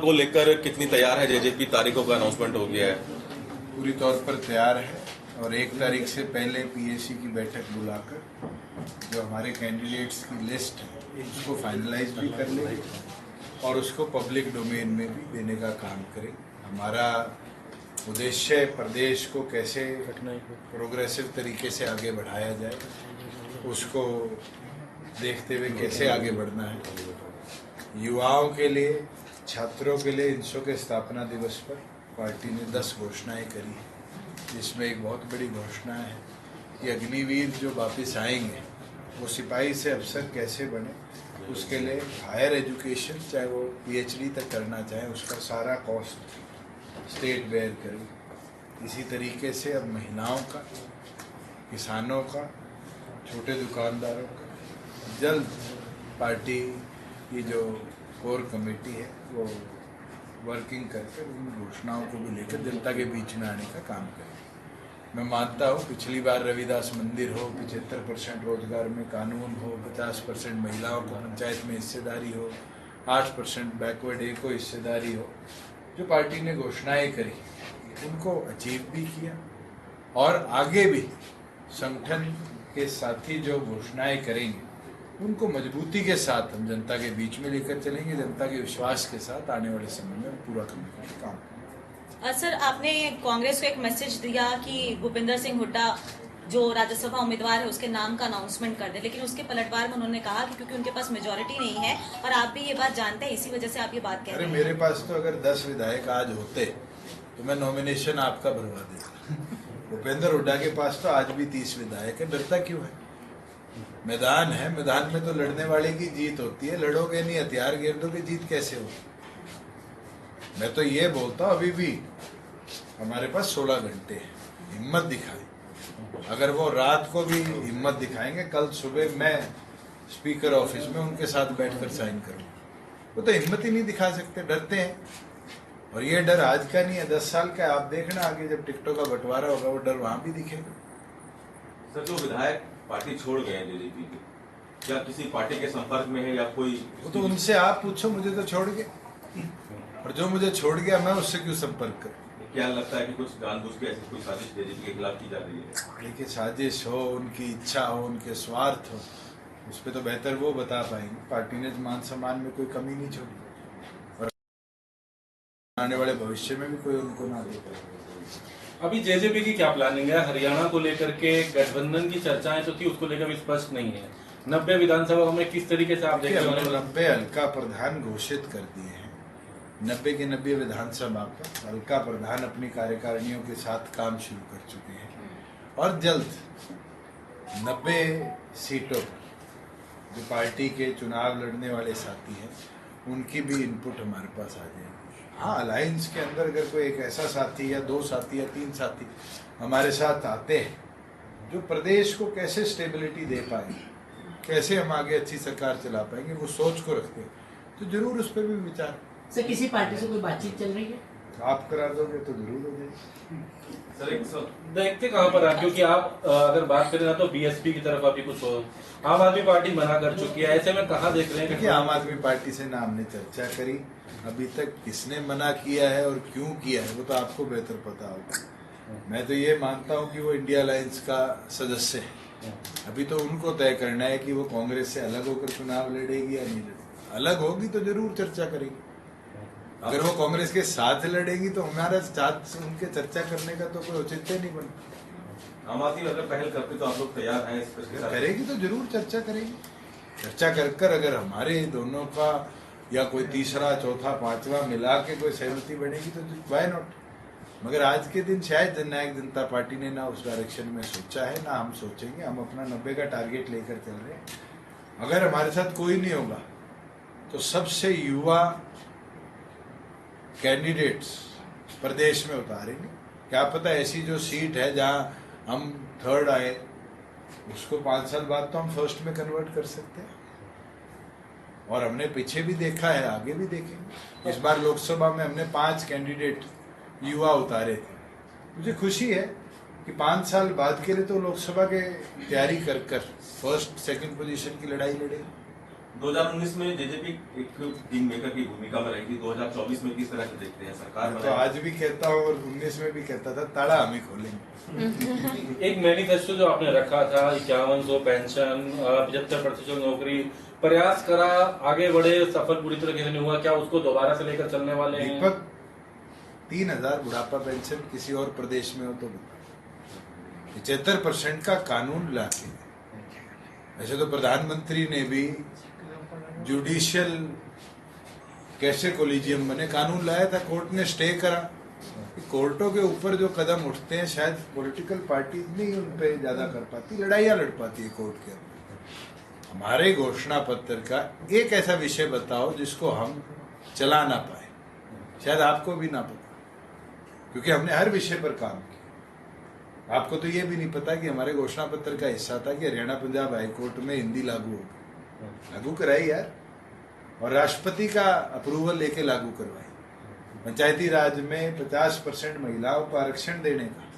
को लेकर कितनी तैयार है जेजेपी? तारीखों का अनाउंसमेंट हो गया है? पूरी तौर पर तैयार है और 1 तारीख से पहले पीएसी की बैठक बुलाकर जो हमारे कैंडिडेट्स की लिस्ट है उसको फाइनलाइज भी कर लेंगे और उसको पब्लिक डोमेन में भी देने का काम करेंगे। हमारा उद्देश्य प्रदेश को कैसे प्रोग्रेसिव तरीके से आगे बढ़ाया जाए उसको देखते हुए कैसे आगे बढ़ना है। युवाओं के लिए, छात्रों के लिए इंसो के स्थापना दिवस पर पार्टी ने 10 घोषणाएं करी है, जिसमें एक बहुत बड़ी घोषणा है कि अग्निवीर जो वापस आएंगे वो सिपाही से अफसर कैसे बने, उसके लिए हायर एजुकेशन चाहे वो पीएचडी तक करना चाहे उसका सारा कॉस्ट स्टेट बेयर करे। इसी तरीके से अब महिलाओं का, किसानों का, छोटे दुकानदारों का जल्द पार्टी की जो कोर कमेटी है वो वर्किंग करके उन घोषणाओं को भी लेकर जनता के बीच में आने का काम करेगी। मैं मानता हूँ पिछली बार रविदास मंदिर हो, 75% रोजगार में कानून हो, 50% महिलाओं को पंचायत में हिस्सेदारी हो, 8% बैकवर्ड ए को हिस्सेदारी हो, जो पार्टी ने घोषणाएं करी उनको अचीव भी किया और आगे भी संगठन के साथी जो घोषणाएं करेंगे उनको मजबूती के साथ हम जनता के बीच में लेकर चलेंगे, जनता के विश्वास के साथ आने वाले समय में पूरा करने का काम। सर, आपने कांग्रेस को एक मैसेज दिया कि भूपेंद्र सिंह हुड्डा जो राज्यसभा उम्मीदवार है उसके नाम का अनाउंसमेंट कर दे, लेकिन उसके पलटवार में उन्होंने कहा कि क्योंकि उनके पास मेजोरिटी नहीं है और आप भी ये बात जानते हैं, इसी वजह से आप ये बात कह रहे हैं। मेरे पास तो अगर 10 विधायक आज होते तो मैं नॉमिनेशन आपका भरवा देता। भूपेंद्र हुड्डा के पास तो आज भी 30 विधायक है, डरता क्यों है? मैदान है, मैदान में तो लड़ने वाले की जीत होती है, लड़ोगे नहीं, हथियार गिर दोगे, जीत कैसे हो? मैं तो ये बोलता हूँ अभी भी हमारे पास 16 घंटे है, हिम्मत दिखाएं। अगर वो रात को भी हिम्मत दिखाएंगे, कल सुबह मैं स्पीकर ऑफिस में उनके साथ बैठकर साइन करूंगा। वो तो हिम्मत ही नहीं दिखा सकते, डरते हैं। और ये डर आज का नहीं है, 10 साल का। आप देखना आगे जब टिकटों का बंटवारा होगा वो डर वहां भी दिखेगा। सर, जो विधायक पार्टी छोड़ गए हैं जेजेपी के, क्या किसी पार्टी के संपर्क में है या कोई? वो तो उनसे आप पूछो, मुझे तो छोड़ गए और जो मुझे छोड़ गया मैं उससे क्यों संपर्क करूं? क्या लगता है कि कुछ जानबूझ के ऐसी कोई साजिश जेजेपी के खिलाफ की जा रही है? देखिए, साजिश हो, उनकी इच्छा हो, उनके स्वार्थ हो, उस पर तो बेहतर वो बता पाएंगे। पार्टी ने मान सम्मान में कोई कमी नहीं छोड़ी और आने वाले भविष्य में भी कोई उनको ना दे पाए। अभी जेजेपी की क्या प्लानिंग है? हरियाणा को लेकर के गठबंधन की चर्चाएं तो थी, उसको लेकर भी स्पष्ट नहीं है। 90 विधानसभा में किस तरीके से आप देखते हैं? 90 हल्का प्रधान घोषित कर दिए हैं। 90 के 90 विधानसभा पर हल्का प्रधान अपनी कार्यकारिणियों के साथ काम शुरू कर चुके हैं और जल्द 90 सीटों पर जो पार्टी के चुनाव लड़ने वाले साथी हैं उनकी भी इनपुट हमारे पास आ जाएगी। हाँ, अलायंस के अंदर अगर कोई एक ऐसा साथी या 2 साथी या 3 साथी हमारे साथ आते हैं जो प्रदेश को कैसे स्टेबिलिटी दे पाएंगे, कैसे हम आगे अच्छी सरकार चला पाएंगे, वो सोच को रखते हैं तो जरूर उस पर भी विचार। सर, किसी पार्टी से कोई बातचीत चल रही है? आप करा दोगे तो जरूर हो जाएगी। सर, देखते कहाँ पर आप, क्योंकि आप अगर बात करें ना तो बीएसपी की तरफ अभी कुछ हो, आम आदमी पार्टी मना कर चुकी है, ऐसे में कहाँ देख रहे हैं कि आम आदमी पार्टी से ना हमने चर्चा करी। अभी तक किसने मना किया है और क्यों किया है वो तो आपको बेहतर पता होगा। मैं तो ये मानता हूँ कि वो इंडिया अलायंस का सदस्य है। अभी तो उनको तय करना है कि वो कांग्रेस से अलग होकर चुनाव लड़ेगी या नहीं लड़ेगी। अलग होगी तो जरूर चर्चा करेगी, अगर वो कांग्रेस के साथ लड़ेगी तो हमारे साथ उनके चर्चा करने का तो कोई औचित्य नहीं बनता। आम आदमी अगर पहल करते तो आप लोग तैयार हैं? करेगी तो जरूर चर्चा करेगी। चर्चा कर अगर हमारे दोनों का या कोई तीसरा, चौथा, पांचवा मिला के कोई सहमति बनेगी तो व्हाई नॉट। मगर आज के दिन शायद जननायक जनता पार्टी ने ना उस डायरेक्शन में सोचा है ना हम सोचेंगे। हम अपना 90 का टारगेट लेकर चल रहे हैं। अगर हमारे साथ कोई नहीं होगा तो सबसे युवा कैंडिडेट्स प्रदेश में उतारेंगे। क्या पता ऐसी जो सीट है जहां हम थर्ड आए उसको 5 साल बाद तो हम फर्स्ट में कन्वर्ट कर सकते हैं। और हमने पीछे भी देखा है, आगे भी देखेंगे। इस बार लोकसभा में हमने 5 कैंडिडेट युवा उतारे थे। मुझे खुशी है कि 5 साल बाद के लिए तो लोकसभा के तैयारी कर फर्स्ट सेकंड पोजीशन की लड़ाई लड़े। 2019 में जेजेपी एक किंग मेकर की भूमिका में रही थी, 2024 में किस तरह से देखते हैं सरकार मैं तो आज भी कहता हूँ और 19 में भी कहता था, ताला हम ही खोलेंगे। एक मैनिफेस्टो जो आपने रखा था 5100 पेंशन, 75% नौकरी, प्रयास करा, आगे बढ़े, सफल पूरी तरह से नहीं हुआ, क्या उसको दोबारा से लेकर चलने वाले हैं? दीपक 3000 बुढ़ापा पेंशन किसी और प्रदेश में हो तो बताओ। 75% का कानून लाके, वैसे तो प्रधानमंत्री ने भी जुडिशियल कैसे कोलिजियम बने कानून लाया था, कोर्ट ने स्टे करा। कोर्टों के ऊपर जो कदम उठते हैं शायद पॉलिटिकल पार्टी नहीं उन पे ज्यादा कर पाती, लड़ाइयाँ लड़ पाती है कोर्ट के अंदर। हमारे घोषणा पत्र का एक ऐसा विषय बताओ जिसको हम चला ना पाए, शायद आपको भी ना पता, क्योंकि हमने हर विषय पर काम किया। आपको तो ये भी नहीं पता कि हमारे घोषणा पत्र का हिस्सा था कि हरियाणा पंजाब हाईकोर्ट में हिंदी लागू होगी, लागू कराई यार, और राष्ट्रपति का अप्रूवल लेके लागू करवाई। पंचायती राज में 50% महिलाओं को आरक्षण देने का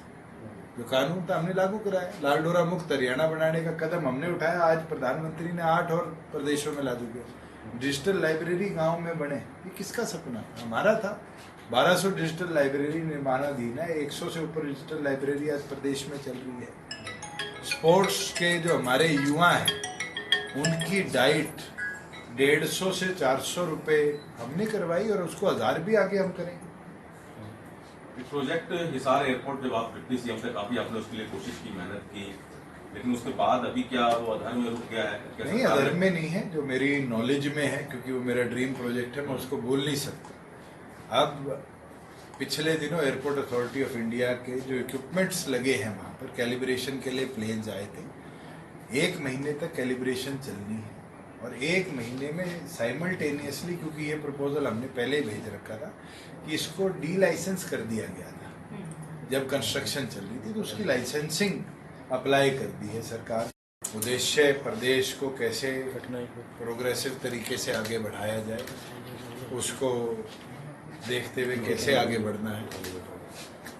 जो कानून था हमने लागू कराया। लाल डोरा मुक्त हरियाणा बनाने का कदम हमने उठाया, आज प्रधानमंत्री ने 8 और प्रदेशों में लागू किया। डिजिटल लाइब्रेरी गांव में बने, ये किसका सपना? हमारा था। 1200 डिजिटल लाइब्रेरी निर्माणाधीन है, 100 से ऊपर डिजिटल लाइब्रेरी आज प्रदेश में चल रही है। स्पोर्ट्स के जो हमारे युवा हैं उनकी डाइट 150 से 400 रुपए हमने करवाई और उसको 1000 भी आगे हम करेंगे। प्रोजेक्ट हिसार एयरपोर्ट जब आप डिप्टी सीएम थे, काफी आपने उसके लिए कोशिश की, मेहनत की, लेकिन उसके बाद अभी क्या वो अधर में रुक गया है? क्या नहीं, सरकार अधर में नहीं है, जो मेरी नॉलेज में है, क्योंकि वो मेरा ड्रीम प्रोजेक्ट है, मैं उसको बोल नहीं सकता। अब पिछले दिनों एयरपोर्ट अथॉरिटी ऑफ इंडिया के जो इक्विपमेंट्स लगे हैं वहाँ पर कैलिब्रेशन के लिए प्लेन्स आए थे। 1 महीने तक कैलिब्रेशन चलनी है और 1 महीने में साइमल्टेनियसली, क्योंकि ये प्रपोजल हमने पहले ही भेज रखा था कि इसको डी लाइसेंस कर दिया गया था जब कंस्ट्रक्शन चल रही थी, तो उसकी लाइसेंसिंग अप्लाई कर दी है सरकार। उद्देश्य प्रदेश को कैसे प्रोग्रेसिव तरीके से आगे बढ़ाया जाए, उसको देखते हुए कैसे आगे बढ़ना है।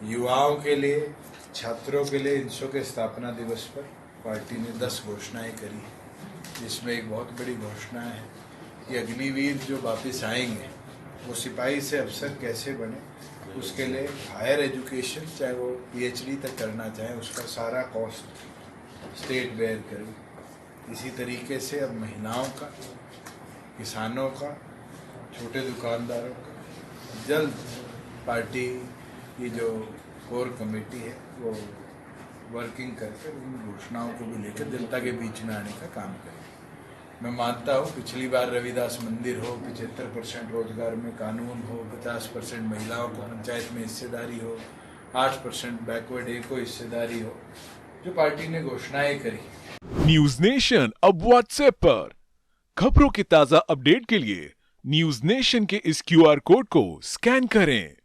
युवाओं के लिए, छात्रों के लिए इंसो के स्थापना दिवस पर पार्टी ने 10 घोषणाएं करी है, जिसमें एक बहुत बड़ी घोषणा है कि अग्निवीर जो वापस आएंगे वो सिपाही से अफसर कैसे बने, उसके लिए हायर एजुकेशन, चाहे वो PhD तक करना चाहे, उसका सारा कॉस्ट स्टेट बेयर करे। इसी तरीके से अब महिलाओं का, किसानों का, छोटे दुकानदारों का जल्द पार्टी की जो कोर कमेटी है वो वर्किंग करके उन घोषणाओं को भी लेकर जनता के बीच में आने का काम करें। मैं मानता हूँ पिछली बार रविदास मंदिर हो, 75% रोजगार में कानून हो, 50% महिलाओं को पंचायत में हिस्सेदारी हो, 8% बैकवर्ड ए को हिस्सेदारी हो, जो पार्टी ने घोषणाएं करी। न्यूज नेशन अब व्हाट्सएप पर खबरों के ताजा अपडेट के लिए न्यूज नेशन के इस QR कोड को स्कैन करें।